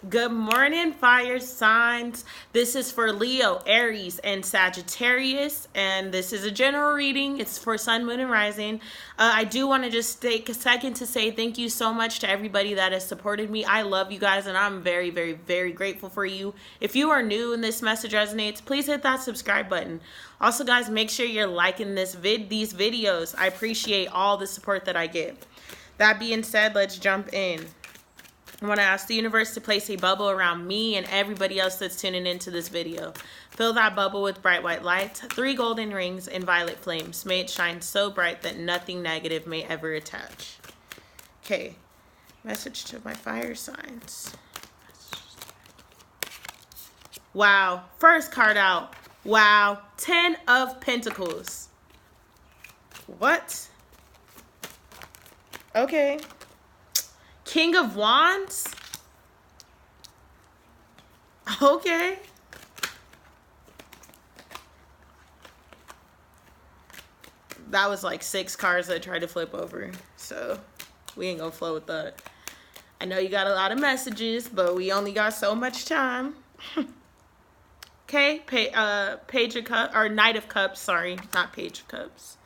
Good morning, fire signs. This is for Leo, Aries, and Sagittarius, and this is a general reading. It's for Sun, Moon, and Rising. I do want to just take a second to say thank you so much to everybody that has supported me. I love you guys, and I'm very, very, very grateful for you. If you are new and this message resonates, please hit that subscribe button. Also, guys, make sure you're liking these videos. I appreciate all the support that I get. That being said, let's jump in. I want to ask the universe to place a bubble around me and everybody else that's tuning into this video. Fill that bubble with bright white light, 3 golden rings, and violet flames. May it shine so bright that nothing negative may ever attach. Okay, message to my fire signs. Wow, first card out. Wow, 10 of Pentacles. What? Okay. King of Wands? Okay. That was like 6 cards I tried to flip over. So we ain't gonna flow with that. I know you got a lot of messages, but we only got so much time. Okay, Page of Cups, or Knight of Cups, sorry, not Page of Cups.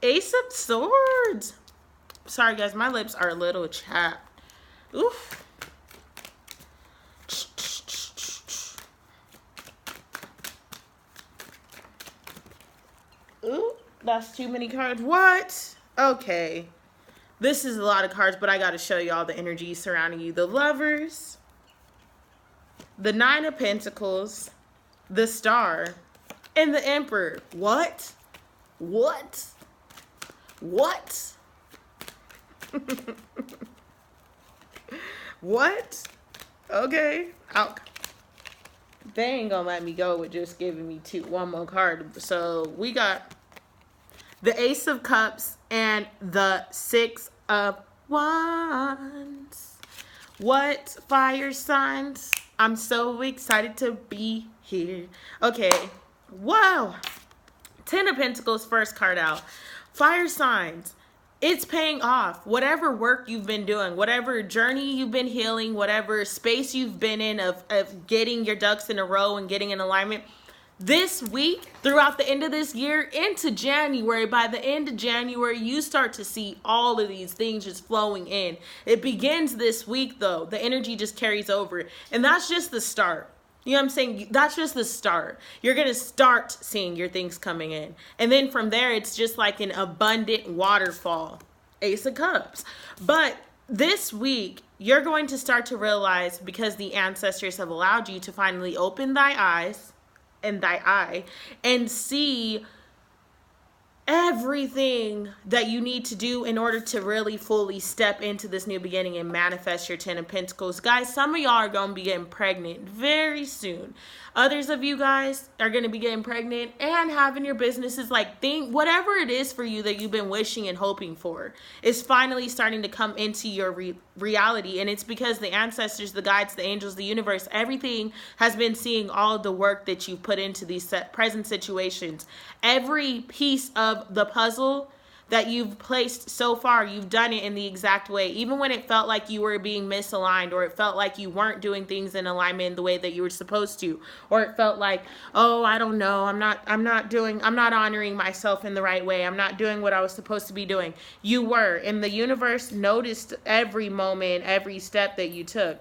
Ace of Swords. Sorry guys, my lips are a little chapped. Oof. Ooh, that's too many cards. What? Okay. This is a lot of cards, but I got to show you all the energy surrounding you. The Lovers, the 9 of Pentacles, the Star, and the Emperor. What? What? What? What? Okay. They ain't gonna let me go with just giving me one more card. So we got the Ace of Cups and the 6 of Wands. What, fire signs? I'm so excited to be here. Okay. Wow. 10 of Pentacles, first card out. Fire signs. It's paying off. Whatever work you've been doing, whatever journey you've been healing, whatever space you've been in of getting your ducks in a row and getting in alignment, this week, throughout the end of this year, into January, by the end of January, you start to see all of these things just flowing in. It begins this week, though. The energy just carries over. And that's just the start. You know what I'm saying? That's just the start. You're going to start seeing your things coming in. And then from there, it's just like an abundant waterfall. Ace of Cups. But this week, you're going to start to realize, because the ancestors have allowed you to finally open thy eyes and thy eye and see everything that you need to do in order to really fully step into this new beginning and manifest your 10 of Pentacles. Guys, some of y'all are going to be getting pregnant very soon. Others of you guys are going to be getting pregnant and having your businesses, like, whatever it is for you that you've been wishing and hoping for is finally starting to come into your reality. And it's because the ancestors, the guides, the angels, the universe, everything has been seeing all of the work that you put into these present situations. Every piece of the puzzle that you've placed so far, you've done it in the exact way. Even when it felt like you were being misaligned, or it felt like you weren't doing things in alignment the way that you were supposed to, or it felt like, oh, I don't know, I'm not honoring myself in the right way. I'm not doing what I was supposed to be doing. You were, and the universe noticed every moment, every step that you took.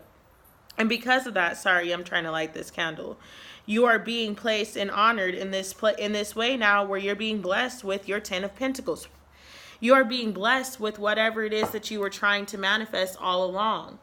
And because of that, sorry, I'm trying to light this candle. You are being placed and honored in this way now, where you're being blessed with your 10 of Pentacles. You are being blessed with whatever it is that you were trying to manifest all along.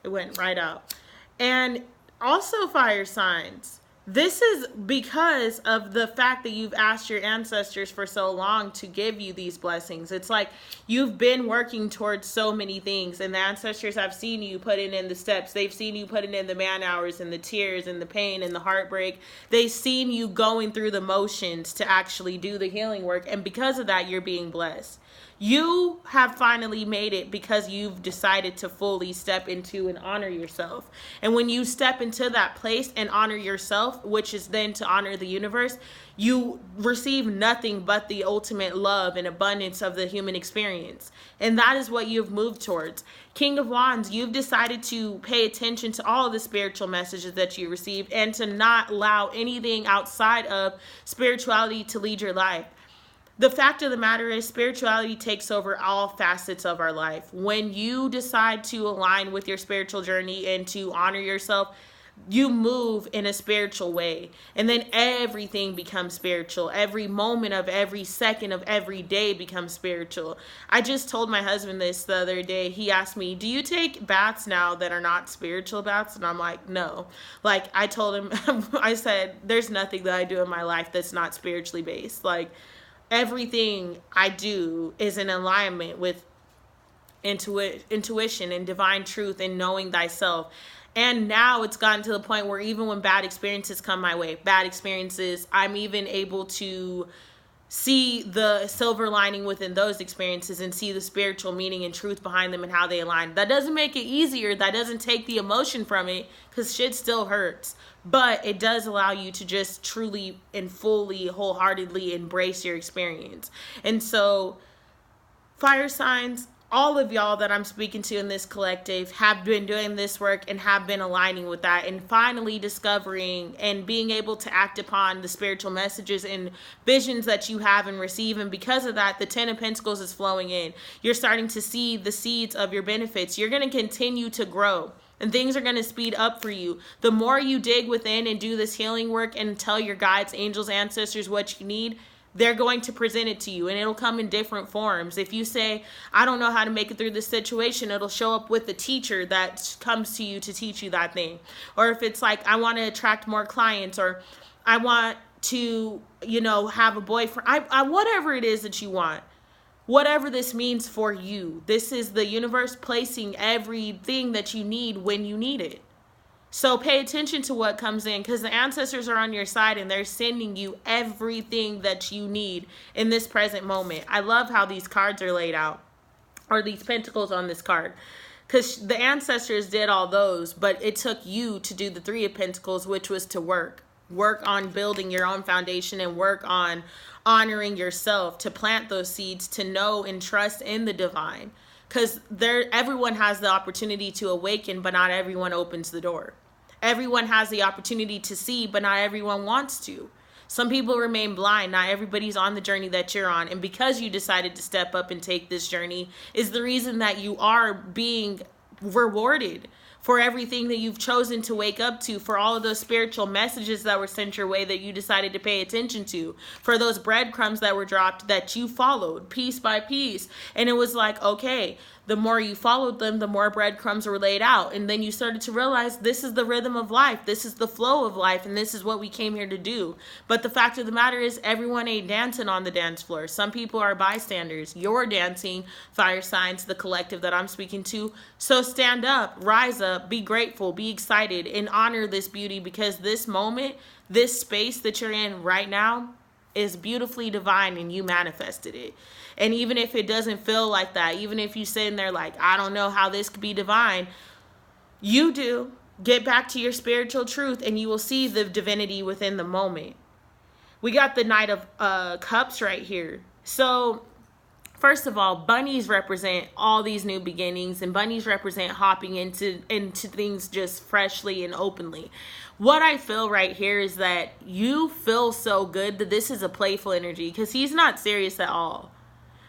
It went right out. And also, fire signs, this is because of the fact that you've asked your ancestors for so long to give you these blessings. It's like you've been working towards so many things, and the ancestors have seen you putting in the steps. They've seen you putting in the man hours and the tears and the pain and the heartbreak. They've seen you going through the motions to actually do the healing work. And because of that, you're being blessed. You have finally made it because you've decided to fully step into and honor yourself. And when you step into that place and honor yourself, yourself, which is then to honor the universe, you receive nothing but the ultimate love and abundance of the human experience. And that is what you've moved towards. King of Wands, you've decided to pay attention to all the spiritual messages that you received and to not allow anything outside of spirituality to lead your life. The fact of the matter is, spirituality takes over all facets of our life. When you decide to align with your spiritual journey and to honor yourself, you move in a spiritual way. And then everything becomes spiritual. Every moment of every second of every day becomes spiritual. I just told my husband this the other day. He asked me, do you take baths now that are not spiritual baths? And I'm like, no. Like, I told him, I said, there's nothing that I do in my life that's not spiritually based. Like, everything I do is in alignment with intuition and divine truth and knowing thyself. And now it's gotten to the point where even when bad experiences come my way, I'm even able to see the silver lining within those experiences and see the spiritual meaning and truth behind them and how they align. That doesn't make it easier. That doesn't take the emotion from it, because shit still hurts. But it does allow you to just truly and fully, wholeheartedly embrace your experience. And so, fire signs, all of y'all that I'm speaking to in this collective have been doing this work and have been aligning with that and finally discovering and being able to act upon the spiritual messages and visions that you have and receive. And because of that, the 10 of Pentacles is flowing in. You're starting to see the seeds of your benefits. You're going to continue to grow. And things are going to speed up for you. The more you dig within and do this healing work and tell your guides, angels, ancestors what you need, they're going to present it to you, and it'll come in different forms. If you say, I don't know how to make it through this situation, it'll show up with the teacher that comes to you to teach you that thing. Or if it's like, I want to attract more clients, or I want to, have a boyfriend, whatever it is that you want. Whatever this means for you, this is the universe placing everything that you need when you need it. So pay attention to what comes in, because the ancestors are on your side and they're sending you everything that you need in this present moment. I love how these cards are laid out, or these pentacles on this card, because the ancestors did all those, but it took you to do the 3 of Pentacles, which was to work on building your own foundation and work on honoring yourself, to plant those seeds, to know and trust in the divine. Because everyone has the opportunity to awaken, but not everyone opens the door. Everyone has the opportunity to see, but not everyone wants to. Some people remain blind. Not everybody's on the journey that you're on. And because you decided to step up and take this journey is the reason that you are being rewarded for everything that you've chosen to wake up to, for all of those spiritual messages that were sent your way that you decided to pay attention to, for those breadcrumbs that were dropped that you followed piece by piece. And it was like, okay, the more you followed them, the more breadcrumbs were laid out. And then you started to realize this is the rhythm of life. This is the flow of life. And this is what we came here to do. But the fact of the matter is, everyone ain't dancing on the dance floor. Some people are bystanders. You're dancing, fire signs, the collective that I'm speaking to. So stand up, rise up, be grateful, be excited, and honor this beauty, because this moment, this space that you're in right now is beautifully divine, and you manifested it. And even if it doesn't feel like that, even if you're sitting there like, I don't know how this could be divine, you do. Get back to your spiritual truth and you will see the divinity within the moment. We got the Knight of Cups right here. So first of all, bunnies represent all these new beginnings, and bunnies represent hopping into things just freshly and openly. What I feel right here is that you feel so good that this is a playful energy, because he's not serious at all.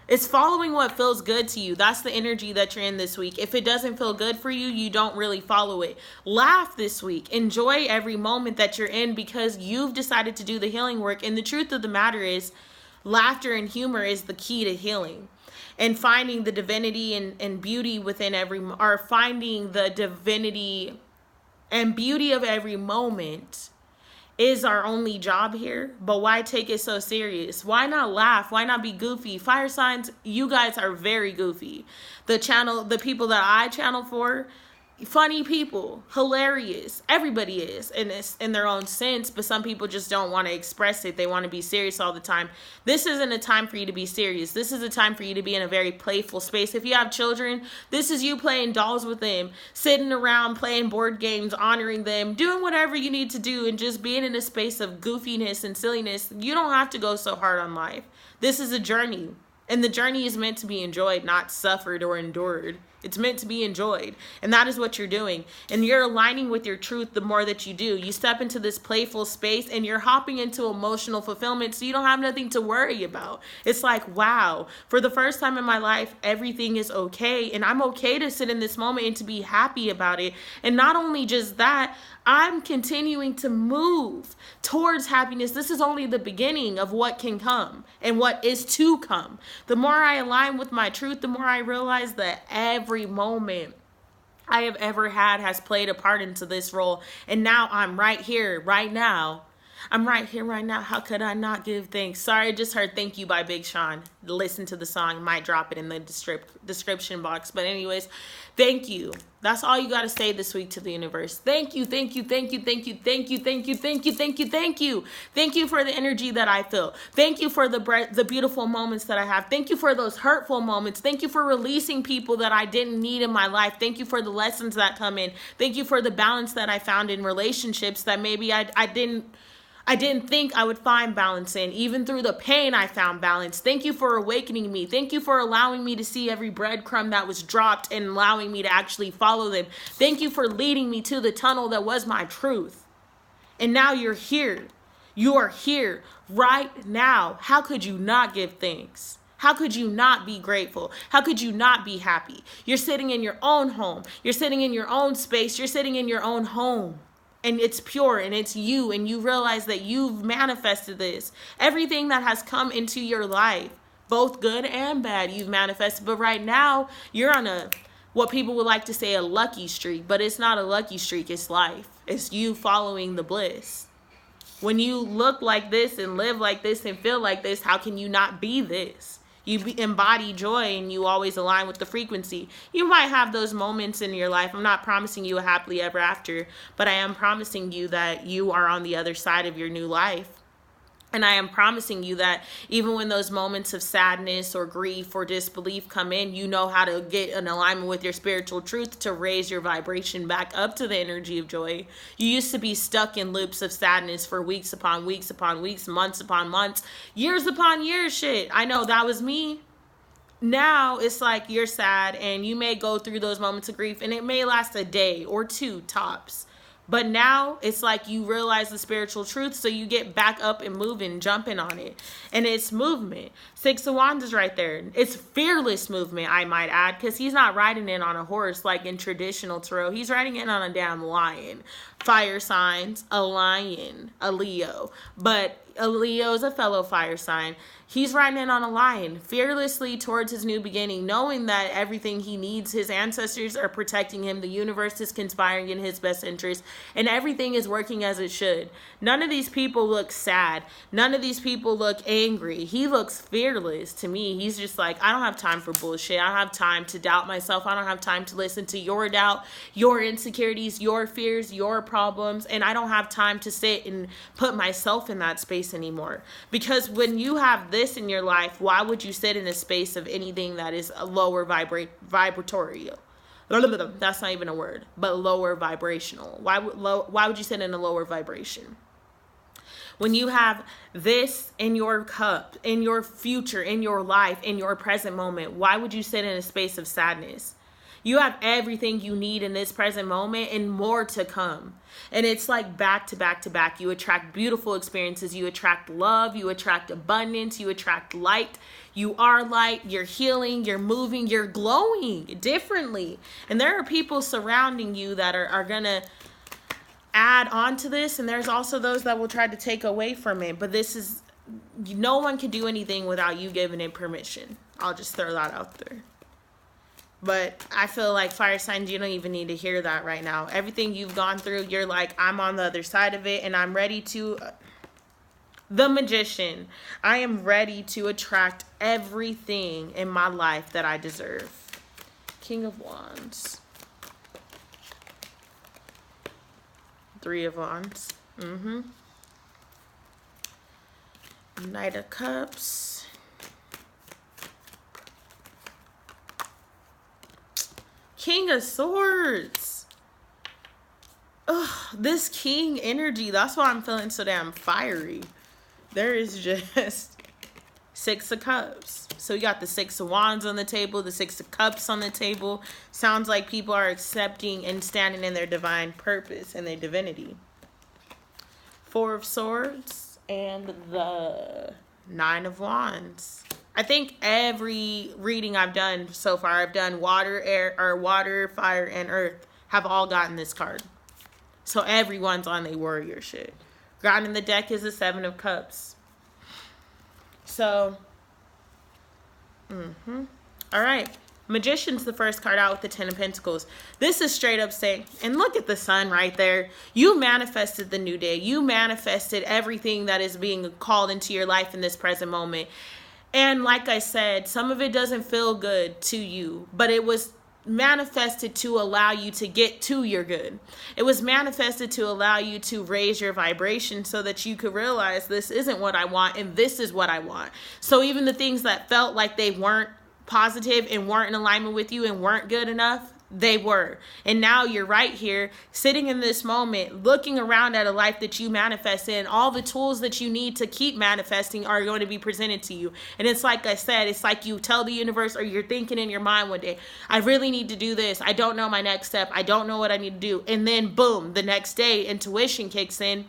It's following what feels good to you. That's the energy that you're in this week. If it doesn't feel good for you, you don't really follow it. Laugh this week. Enjoy every moment that you're in, because you've decided to do the healing work. And the truth of the matter is, laughter and humor is the key to healing. And finding the divinity and beauty within finding the divinity and beauty of every moment is our only job here. But why take it so serious? Why not laugh? Why not be goofy? Fire signs, you guys are very goofy. The people that I channel for, funny people, hilarious. Everybody is in their own sense, but some people just don't want to express it. They want to be serious all the time. This isn't a time for you to be serious. This is a time for you to be in a very playful space. If you have children, this is you playing dolls with them, sitting around playing board games, honoring them, doing whatever you need to do, and just being in a space of goofiness and silliness. You don't have to go so hard on life. This is a journey, and the journey is meant to be enjoyed, not suffered or endured. It's meant to be enjoyed. And that is what you're doing. And you're aligning with your truth the more that you do. You step into this playful space and you're hopping into emotional fulfillment, so you don't have nothing to worry about. It's like, wow, for the first time in my life, everything is okay. And I'm okay to sit in this moment and to be happy about it. And not only just that, I'm continuing to move towards happiness. This is only the beginning of what can come and what is to come. The more I align with my truth, the more I realize that every moment I have ever had has played a part into this role. And now I'm right here, right now. I'm right here, right now. How could I not give thanks? Sorry, I just heard Thank You by Big Sean. Listen to the song. Might drop it in the description box. But anyways, thank you. That's all you got to say this week to the universe. Thank you, thank you, thank you, thank you, thank you, thank you, thank you, thank you, thank you. Thank you for the energy that I feel. Thank you for the beautiful moments that I have. Thank you for those hurtful moments. Thank you for releasing people that I didn't need in my life. Thank you for the lessons that come in. Thank you for the balance that I found in relationships that maybe I didn't think I would find balance in. Even through the pain, I found balance. Thank you for awakening me. Thank you for allowing me to see every breadcrumb that was dropped and allowing me to actually follow them. Thank you for leading me to the tunnel that was my truth. And now you're here. You are here right now. How could you not give thanks? How could you not be grateful? How could you not be happy? You're sitting in your own home. You're sitting in your own space. You're sitting in your own home. And it's pure and it's you, and you realize that you've manifested this. Everything that has come into your life, both good and bad, you've manifested. But right now, you're on what people would like to say a lucky streak, but it's not a lucky streak, it's life. It's you following the bliss. When you look like this and live like this and feel like this, how can you not be this? You embody joy and you always align with the frequency. You might have those moments in your life. I'm not promising you a happily ever after, but I am promising you that you are on the other side of your new life. And I am promising you that even when those moments of sadness or grief or disbelief come in, you know how to get in alignment with your spiritual truth to raise your vibration back up to the energy of joy. You used to be stuck in loops of sadness for weeks upon weeks upon weeks, months upon months, years upon years. Shit, I know that was me. Now it's like you're sad and you may go through those moments of grief and it may last a day or two tops. But now it's like you realize the spiritual truth, so you get back up and moving, jumping on it. And it's movement. Six of Wands is right there. It's fearless movement, I might add, because he's not riding in on a horse like in traditional tarot. He's riding in on a damn lion. Fire signs, a lion, a Leo. But a Leo is a fellow fire sign. He's riding in on a lion, fearlessly towards his new beginning, knowing that everything he needs, his ancestors are protecting him, the universe is conspiring in his best interest, and everything is working as it should. None of these people look sad. None of these people look angry. He looks fearless to me. He's just like, I don't have time for bullshit. I don't have time to doubt myself. I don't have time to listen to your doubt, your insecurities, your fears, your problems, and I don't have time to sit and put myself in that space anymore. Because when you have this in your life, why would you sit in a space of anything that is a lower vibratory? That's not even a word, but lower vibrational. Why would you sit in a lower vibration? When you have this in your cup, in your future, in your life, in your present moment, why would you sit in a space of sadness? You have everything you need in this present moment and more to come. And it's like back to back to back. You attract beautiful experiences. You attract love. You attract abundance. You attract light. You are light. You're healing. You're moving. You're glowing differently. And there are people surrounding you that are going to add on to this. And there's also those that will try to take away from it. But this is, no one can do anything without you giving it permission. I'll just throw that out there. But I feel like fire signs, you don't even need to hear that right now. Everything you've gone through, you're like, I'm on the other side of it and I'm ready to... The Magician. I am ready to attract everything in my life that I deserve. King of Wands. Three of Wands. Knight of Cups. King of Swords. Ugh, this king energy, that's why I'm feeling so damn fiery. There is just Six of Cups. So we got the Six of Wands on the table, the Six of Cups on the table. Sounds like people are accepting and standing in their divine purpose and their divinity. Four of Swords and the Nine of Wands. I think every reading I've done so far, I've done water, air, or water, fire, and earth, have all gotten this card. So everyone's on a warrior shit. Grounding the deck is the Seven of Cups. So, all right. Magician's the first card out with the Ten of Pentacles. This is straight up saying, and look at the sun right there. You manifested the new day. You manifested everything that is being called into your life in this present moment. And like I said, some of it doesn't feel good to you, but it was manifested to allow you to get to your good. It was manifested to allow you to raise your vibration so that you could realize this isn't what I want and this is what I want. So even the things that felt like they weren't positive and weren't in alignment with you and weren't good enough, they were. And now you're right here sitting in this moment looking around at a life that you manifested, and all the tools that you need to keep manifesting are going to be presented to you. And it's like I said, it's like you tell the universe, or you're thinking in your mind one day, I really need to do this. I don't know my next step. I don't know what I need to do. And then boom, the next day intuition kicks in.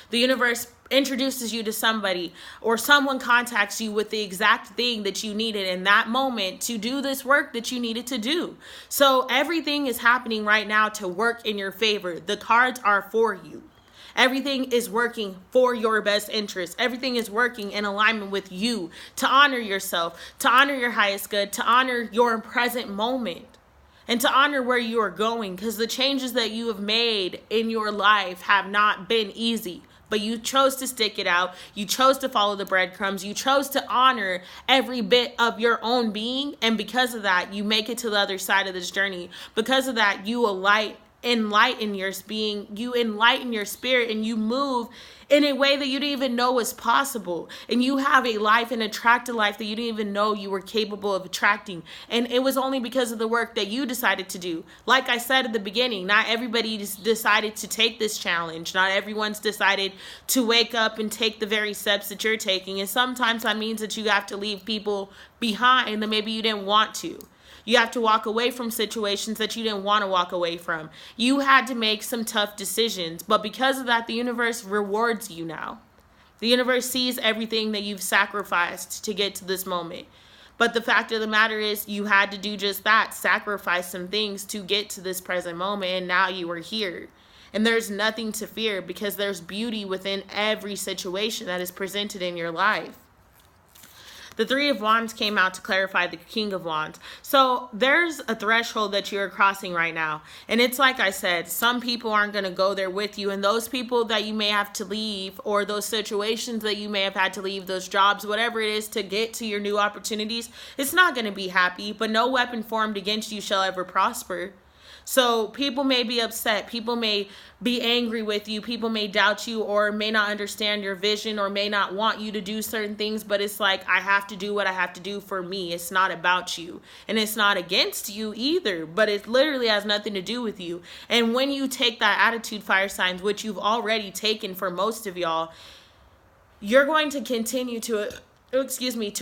The universe introduces you to somebody, or someone contacts you with the exact thing that you needed in that moment to do this work that you needed to do. So everything is happening right now to work in your favor. The cards are for you. Everything is working for your best interest. Everything is working in alignment with you to honor yourself, to honor your highest good, to honor your present moment, and to honor where you are going, because the changes that you have made in your life have not been easy. But you chose to stick it out. You chose to follow the breadcrumbs. You chose to honor every bit of your own being. And because of that, you make it to the other side of this journey. Because of that, you enlighten your being. You enlighten your spirit, and you move in a way that you didn't even know was possible. And you have a life and attract a life that you didn't even know you were capable of attracting. And it was only because of the work that you decided to do. Like I said at the beginning, not everybody decided to take this challenge. Not everyone's decided to wake up and take the very steps that you're taking. And sometimes that means that you have to leave people behind that maybe you didn't want to. You have to walk away from situations that you didn't want to walk away from. You had to make some tough decisions, but because of that, the universe rewards you now. The universe sees everything that you've sacrificed to get to this moment. But the fact of the matter is, you had to do just that, sacrifice some things to get to this present moment, and now you are here. And there's nothing to fear, because there's beauty within every situation that is presented in your life. The Three of Wands came out to clarify the King of Wands. So there's a threshold that you're crossing right now. And it's like I said, some people aren't going to go there with you. And those people that you may have to leave, or those situations that you may have had to leave, those jobs, whatever it is to get to your new opportunities, it's not going to be happy. But no weapon formed against you shall ever prosper. So people may be upset, people may be angry with you, people may doubt you, or may not understand your vision, or may not want you to do certain things, but it's like, I have to do what I have to do for me. It's not about you, and it's not against you either, but it literally has nothing to do with you. And when you take that attitude, fire signs, which you've already taken for most of y'all, you're going to continue to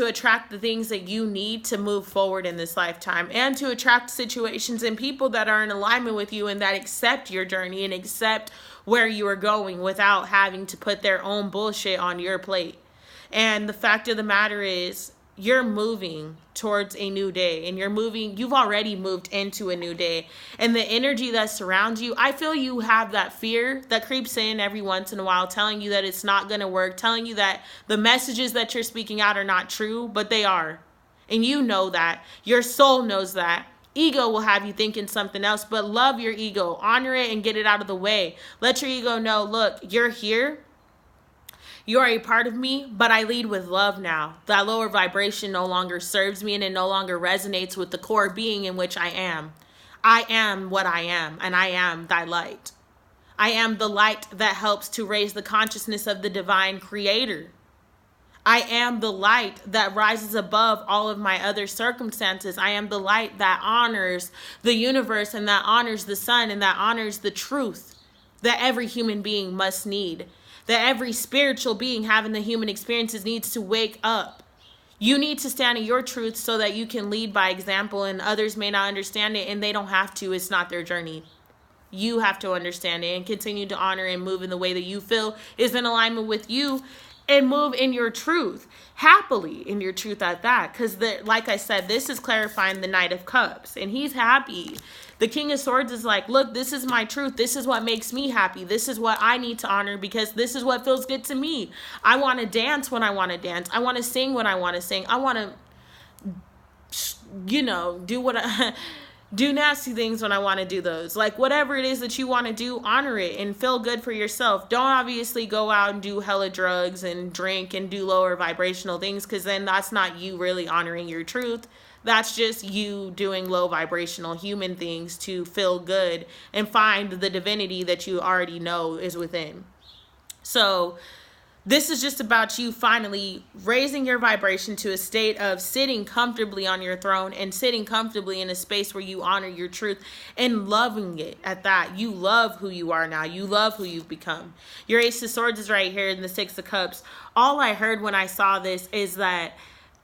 attract the things that you need to move forward in this lifetime, and to attract situations and people that are in alignment with you and that accept your journey and accept where you are going without having to put their own bullshit on your plate. And the fact of the matter is, you're moving towards a new day, and you've already moved into a new day. And the energy that surrounds you, I feel you have that fear that creeps in every once in a while, telling you that it's not going to work, telling you that the messages that you're speaking out are not true, but they are. And you know that. Your soul knows that. Ego will have you thinking something else, but love your ego. Honor it and get it out of the way. Let your ego know, look, you're here. You're a part of me, but I lead with love now. That lower vibration no longer serves me, and it no longer resonates with the core being in which I am. I am what I am, and I am thy light. I am the light that helps to raise the consciousness of the divine creator. I am the light that rises above all of my other circumstances. I am the light that honors the universe and that honors the sun and that honors the truth that every human being must need. That every spiritual being having the human experiences needs to wake up. You need to stand in your truth so that you can lead by example, and others may not understand it, and they don't have to. It's not their journey. You have to understand it and continue to honor and move in the way that you feel is in alignment with you, and move in your truth, happily in your truth at that. Because like I said, this is clarifying the Knight of Cups, and he's happy. The King of Swords is like, look, this is my truth. This is what makes me happy. This is what I need to honor because this is what feels good to me. I want to dance when I want to dance. I want to sing when I want to sing. I want to, do what I... do nasty things when I want to do those. Like, whatever it is that you want to do, honor it and feel good for yourself. Don't obviously go out and do hella drugs and drink and do lower vibrational things, because then that's not you really honoring your truth. That's just you doing low vibrational human things to feel good and find the divinity that you already know is within. So this is just about you finally raising your vibration to a state of sitting comfortably on your throne and sitting comfortably in a space where you honor your truth and loving it at that. You love who you are now. You love who you've become. Your Ace of Swords is right here in the Six of Cups. All I heard when I saw this is that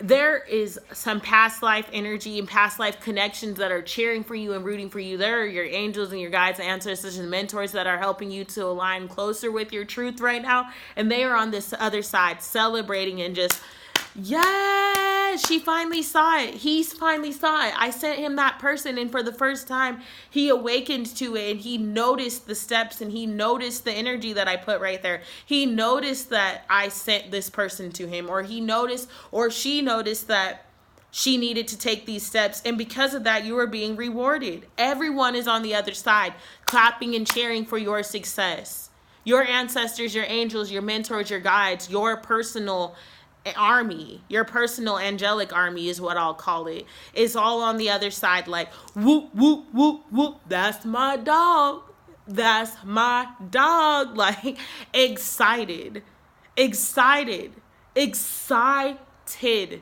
there is some past life energy and past life connections that are cheering for you and rooting for you. There are your angels and your guides and ancestors and mentors that are helping you to align closer with your truth right now. And they are on this other side celebrating and just, yes, she finally saw it. He finally saw it. I sent him that person, and for the first time, he awakened to it, and he noticed the steps, and he noticed the energy that I put right there. He noticed that I sent this person to him, or he noticed, or she noticed that she needed to take these steps, and because of that, you are being rewarded. Everyone is on the other side, clapping and cheering for your success. Your ancestors, your angels, your mentors, your guides, your personal army, your personal angelic army is what I'll call it, is all on the other side, like, whoop, whoop, whoop, whoop, that's my dog. That's my dog. Like, excited. Excited. Excited.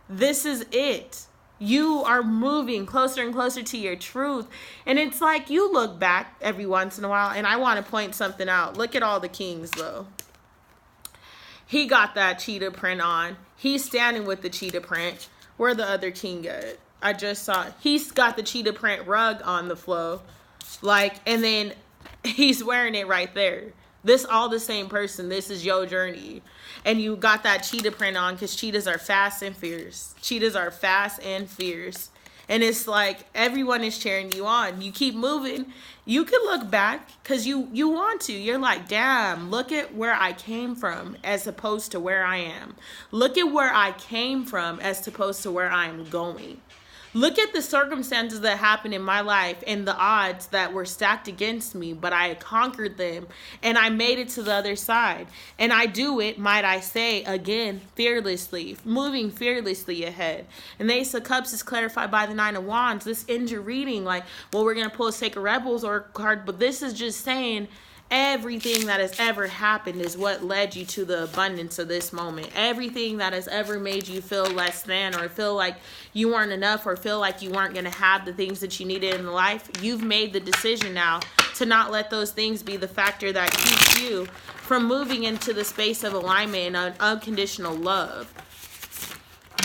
This is it. You are moving closer and closer to your truth. And it's like you look back every once in a while, and I want to point something out. Look at all the kings, though. He got that cheetah print on. He's standing with the cheetah print. Where the other king at? I just saw it. He's got the cheetah print rug on the floor. Like, and then he's wearing it right there. This all the same person. This is your journey. And you got that cheetah print on because cheetahs are fast and fierce. Cheetahs are fast and fierce. And it's like everyone is cheering you on. You keep moving. You can look back because you want to. You're like, damn, look at where I came from as opposed to where I am. Look at where I came from as opposed to where I'm going. Look at the circumstances that happened in my life and the odds that were stacked against me, but I conquered them and I made it to the other side. And I do it, might I say, again, fearlessly, moving fearlessly ahead. And the Ace of Cups is clarified by the Nine of Wands. This ends your reading like, well, we're going to pull a Sacred Rebels or card, but this is just saying everything that has ever happened is what led you to the abundance of this moment. Everything that has ever made you feel less than, or feel like you weren't enough, or feel like you weren't going to have the things that you needed in life, you've made the decision now to not let those things be the factor that keeps you from moving into the space of alignment and unconditional love.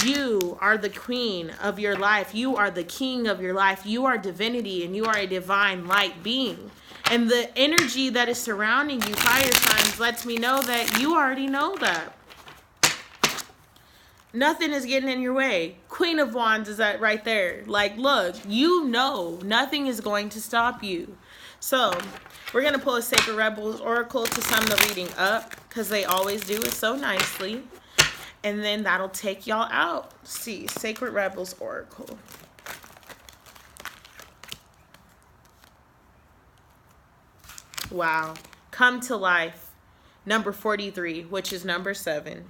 You are the queen of your life. You are the king of your life. You are divinity, and you are a divine light being. And the energy that is surrounding you, fire signs, lets me know that you already know that. Nothing is getting in your way. Queen of Wands is that right there. Like, look, you know nothing is going to stop you. So we're going to pull a Sacred Rebels Oracle to sum the reading up, because they always do it so nicely. And then that'll take y'all out. Let's see, Sacred Rebels Oracle. Wow. Come to life. Number 43, which is number 7.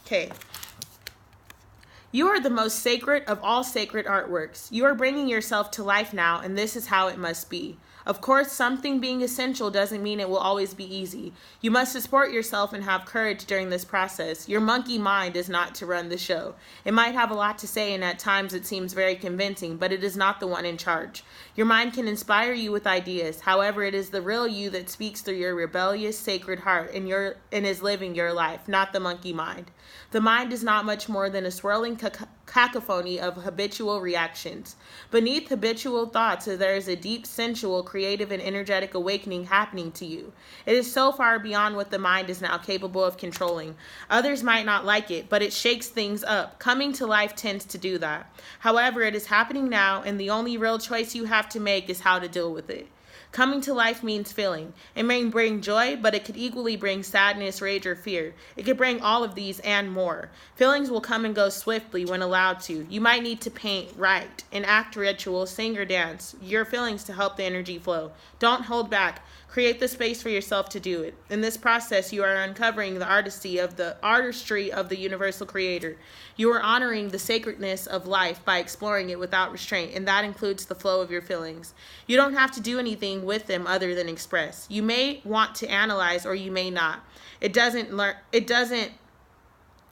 Okay. You are the most sacred of all sacred artworks. You are bringing yourself to life now, and this is how it must be. Of course, something being essential doesn't mean it will always be easy. You must support yourself and have courage during this process. Your monkey mind is not to run the show. It might have a lot to say, and at times it seems very convincing, but it is not the one in charge. Your mind can inspire you with ideas. However, it is the real you that speaks through your rebellious, sacred heart and is living your life, not the monkey mind. The mind is not much more than a swirling cacophony of habitual reactions. Beneath habitual thoughts, there is a deep, sensual, creative, and energetic awakening happening to you. It is so far beyond what the mind is now capable of controlling. Others might not like it, but it shakes things up. Coming to life tends to do that. However, it is happening now, and the only real choice you have to make is how to deal with it. Coming to life means feeling. It may bring joy, but it could equally bring sadness, rage, or fear. It could bring all of these and more. Feelings will come and go swiftly when allowed to. You might need to paint, write, enact ritual, sing, or dance your feelings to help the energy flow. Don't hold back. Create the space for yourself to do it. In this process, you are uncovering the artistry of the universal creator. You are honoring the sacredness of life by exploring it without restraint, and that includes the flow of your feelings. You don't have to do anything with them other than express. You may want to analyze, or you may not. It doesn't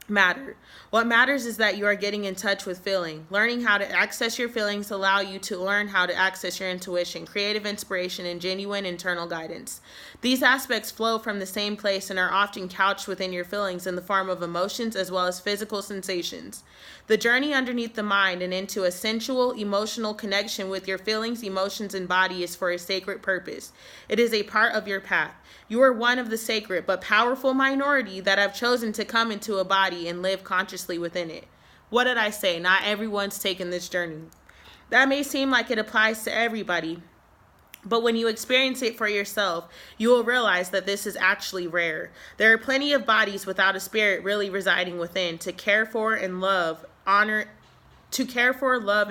matter. What matters is that you are getting in touch with feeling. Learning how to access your feelings allow you to learn how to access your intuition, creative inspiration, and genuine internal guidance. These aspects flow from the same place and are often couched within your feelings in the form of emotions as well as physical sensations. The journey underneath the mind and into a sensual, emotional connection with your feelings, emotions, and body is for a sacred purpose. It is a part of your path. You are one of the sacred but powerful minority that have chosen to come into a body and live consciously within it. What did I say? Not everyone's taken this journey. That may seem like it applies to everybody, but when you experience it for yourself, you will realize that this is actually rare. There are plenty of bodies without a spirit really residing within to care for, love, and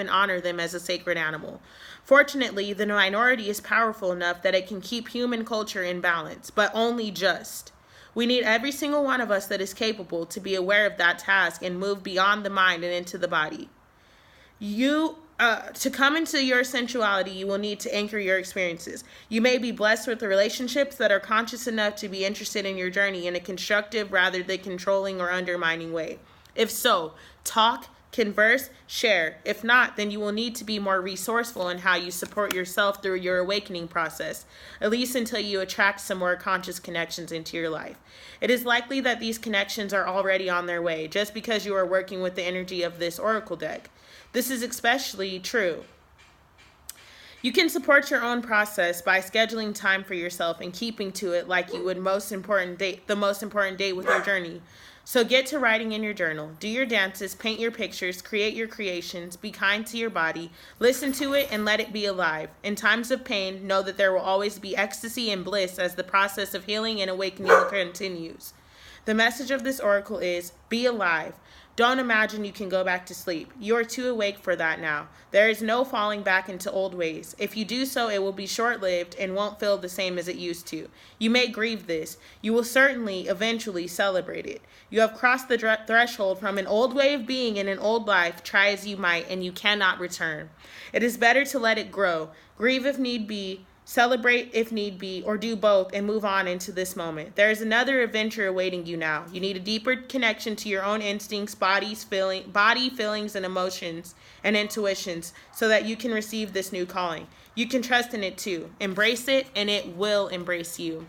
honor them as a sacred animal. Fortunately, the minority is powerful enough that it can keep human culture in balance, but only just. We need every single one of us that is capable to be aware of that task and move beyond the mind and into the body. To come into your sensuality, you will need to anchor your experiences. You may be blessed with the relationships that are conscious enough to be interested in your journey in a constructive rather than controlling or undermining way. If so, talk, converse, share. If not, then you will need to be more resourceful in how you support yourself through your awakening process, at least until you attract some more conscious connections into your life. It is likely that these connections are already on their way, just because you are working with the energy of this oracle deck. This is especially true. You can support your own process by scheduling time for yourself and keeping to it like you would the most important date with your journey. So get to writing in your journal. Do your dances, paint your pictures, create your creations, be kind to your body, listen to it, and let it be alive. In times of pain, know that there will always be ecstasy and bliss as the process of healing and awakening continues. The message of this oracle is, be alive. Don't imagine you can go back to sleep. You are too awake for that now. There is no falling back into old ways. If you do so, it will be short-lived and won't feel the same as it used to. You may grieve this. You will certainly eventually celebrate it. You have crossed the threshold from an old way of being in an old life, try as you might, and you cannot return. It is better to let it grow. Grieve if need be. Celebrate if need be, or do both and move on into this moment. There is another adventure awaiting you now. You need a deeper connection to your own instincts, body, feelings, and emotions and intuitions so that you can receive this new calling. You can trust in it too. Embrace it and it will embrace you.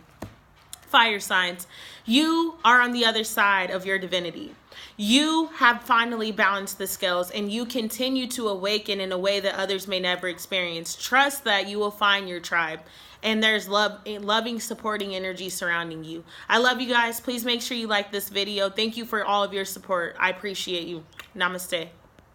Fire signs, you are on the other side of your divinity. You have finally balanced the scales and you continue to awaken in a way that others may never experience. Trust that you will find your tribe and there's loving, supporting energy surrounding you. I love you guys. Please make sure you like this video. Thank you for all of your support. I appreciate you. Namaste.